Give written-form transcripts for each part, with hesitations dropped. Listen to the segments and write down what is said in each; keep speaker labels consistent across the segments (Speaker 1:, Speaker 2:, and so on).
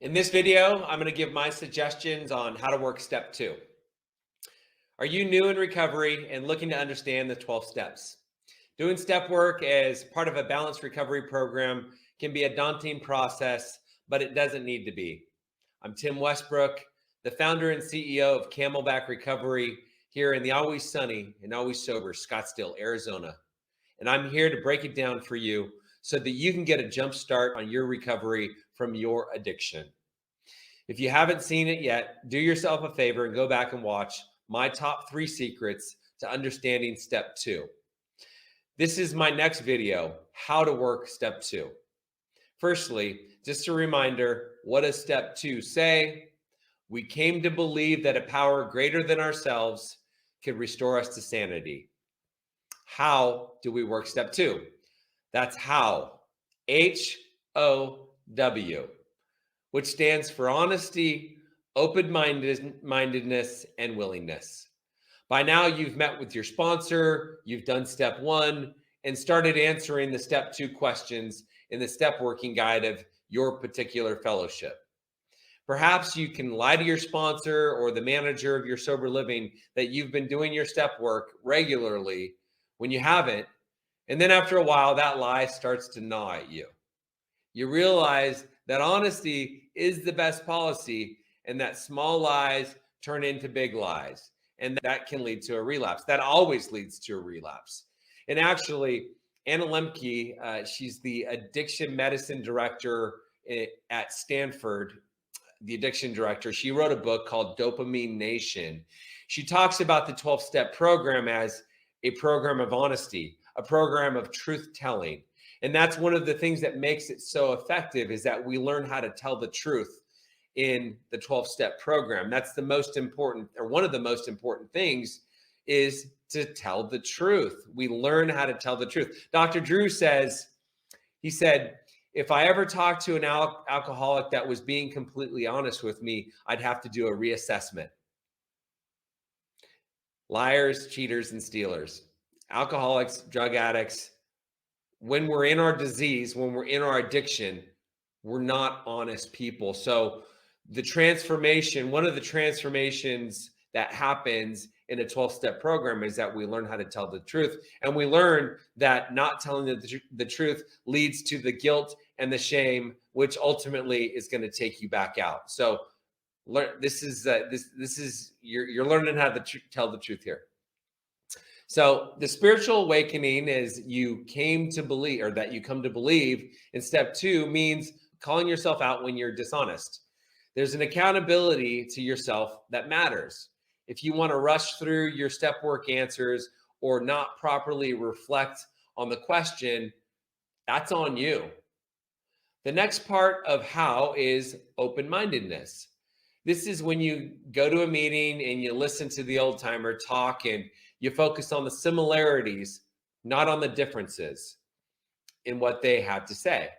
Speaker 1: In this video, I'm going to give my suggestions on how to work step 2. Are you new in recovery and looking to understand the 12 steps? Doing step work as part of a balanced recovery program can be a daunting process, but it doesn't need to be. I'm Tim Westbrook, the founder and CEO of Camelback Recovery here in the always sunny and always sober Scottsdale, Arizona. And I'm here to break it down for you so that you can get a jump start on your recovery from your addiction. If you haven't seen it yet, do yourself a favor and go back and watch my top 3 secrets to understanding step 2. This is my next video, how to work step 2. Firstly, just a reminder, what does step 2 say? We came to believe that a power greater than ourselves could restore us to sanity. How do we work step 2? That's how, H-O-W, which stands for honesty, open-mindedness, and willingness. By now, you've met with your sponsor, you've done step 1, and started answering the step 2 questions in the step working guide of your particular fellowship. Perhaps you can lie to your sponsor or the manager of your sober living that you've been doing your step work regularly when you haven't, and then after a while, that lie starts to gnaw at you. You realize that honesty is the best policy and that small lies turn into big lies. And that can lead to a relapse. That always leads to a relapse. And actually, Anna Lembke, she's the addiction medicine director at Stanford, the addiction director. She wrote a book called Dopamine Nation. She talks about the 12-step program as a program of honesty, a program of truth telling. And that's one of the things that makes it so effective is that we learn how to tell the truth in the 12-step program. That's the most important, or one of the most important things is to tell the truth. We learn how to tell the truth. Dr. Drew says, he said, if I ever talked to an alcoholic that was being completely honest with me, I'd have to do a reassessment. Liars, cheaters, and stealers. Alcoholics, drug addicts, when we're in our disease, when we're in our addiction, we're not honest people. So the transformation, one of the transformations that happens in a 12-step program is that we learn how to tell the truth. And we learn that not telling the truth leads to the guilt and the shame, which ultimately is going to take you back out. So this is you're learning how to tell the truth here. So the spiritual awakening is you came to believe, or that you come to believe in step 2 means calling yourself out when you're dishonest. There's an accountability to yourself that matters. If you want to rush through your step work answers or not properly reflect on the question, that's on you. The next part of how is open-mindedness. This is when you go to a meeting and you listen to the old timer talk and you focus on the similarities, not on the differences in what they have to say.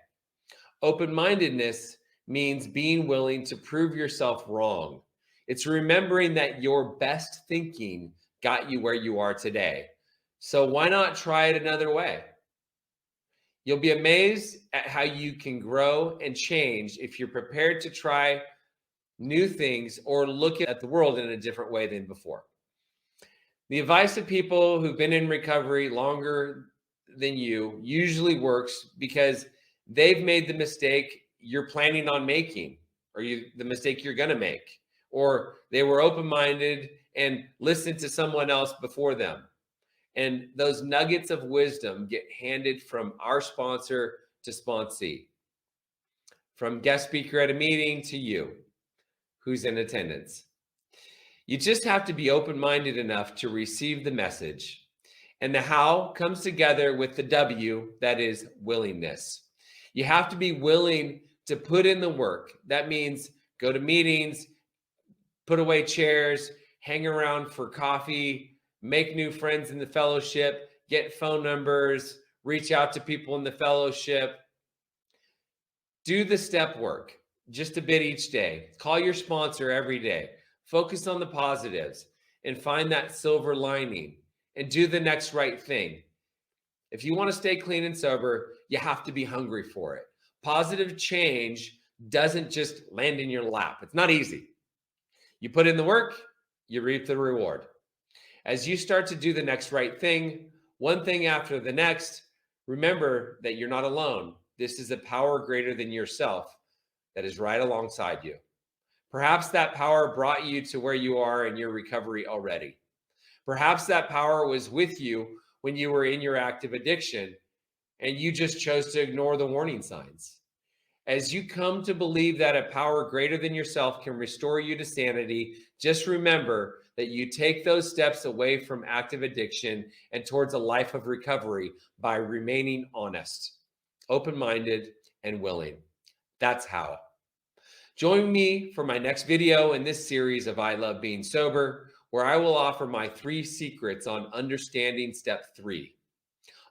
Speaker 1: Open-mindedness means being willing to prove yourself wrong. It's remembering that your best thinking got you where you are today. So why not try it another way? You'll be amazed at how you can grow and change if you're prepared to try new things or look at the world in a different way than before. The advice of people who've been in recovery longer than you usually works because they've made the mistake you're planning on making, or the mistake you're going to make, or they were open-minded and listened to someone else before them. And those nuggets of wisdom get handed from our sponsor to sponsee, from guest speaker at a meeting to you, who's in attendance. You just have to be open-minded enough to receive the message. And the how comes together with the W, that is willingness. You have to be willing to put in the work. That means go to meetings, put away chairs, hang around for coffee, make new friends in the fellowship, get phone numbers, reach out to people in the fellowship. Do the step work just a bit each day. Call your sponsor every day. Focus on the positives and find that silver lining and do the next right thing. If you want to stay clean and sober, you have to be hungry for it. Positive change doesn't just land in your lap. It's not easy. You put in the work, you reap the reward. As you start to do the next right thing, one thing after the next, remember that you're not alone. This is a power greater than yourself that is right alongside you. Perhaps that power brought you to where you are in your recovery already. Perhaps that power was with you when you were in your active addiction and you just chose to ignore the warning signs. As you come to believe that a power greater than yourself can restore you to sanity, just remember that you take those steps away from active addiction and towards a life of recovery by remaining honest, open-minded, and willing. That's how. Join me for my next video in this series of I Love Being Sober, where I will offer my 3 secrets on understanding step 3.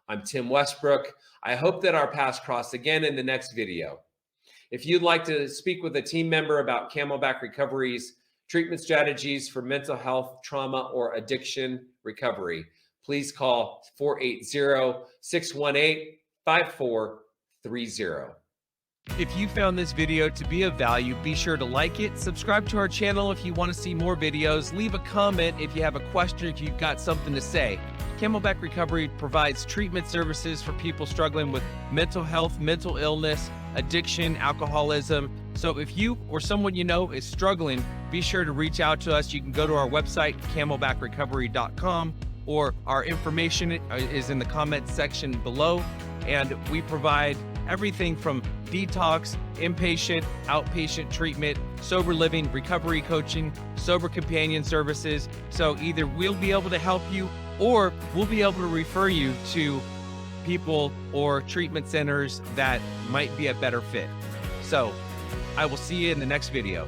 Speaker 1: I'm Tim Westbrook. I hope that our paths cross again in the next video. If you'd like to speak with a team member about Camelback Recovery's treatment strategies for mental health, trauma, or addiction recovery, please call 480-618-5430.
Speaker 2: If you found this video to be of value, be sure to like it, subscribe to our channel if you want to see more videos, leave a comment if you have a question, if you've got something to say. Camelback Recovery provides treatment services for people struggling with mental health, mental illness, addiction, alcoholism. So if you or someone you know is struggling, be sure to reach out to us. You can go to our website, camelbackrecovery.com, or our information is in the comments section below. And we provide everything from detox, inpatient, outpatient treatment, sober living, recovery coaching, sober companion services. So either we'll be able to help you or we'll be able to refer you to people or treatment centers that might be a better fit. So I will see you in the next video.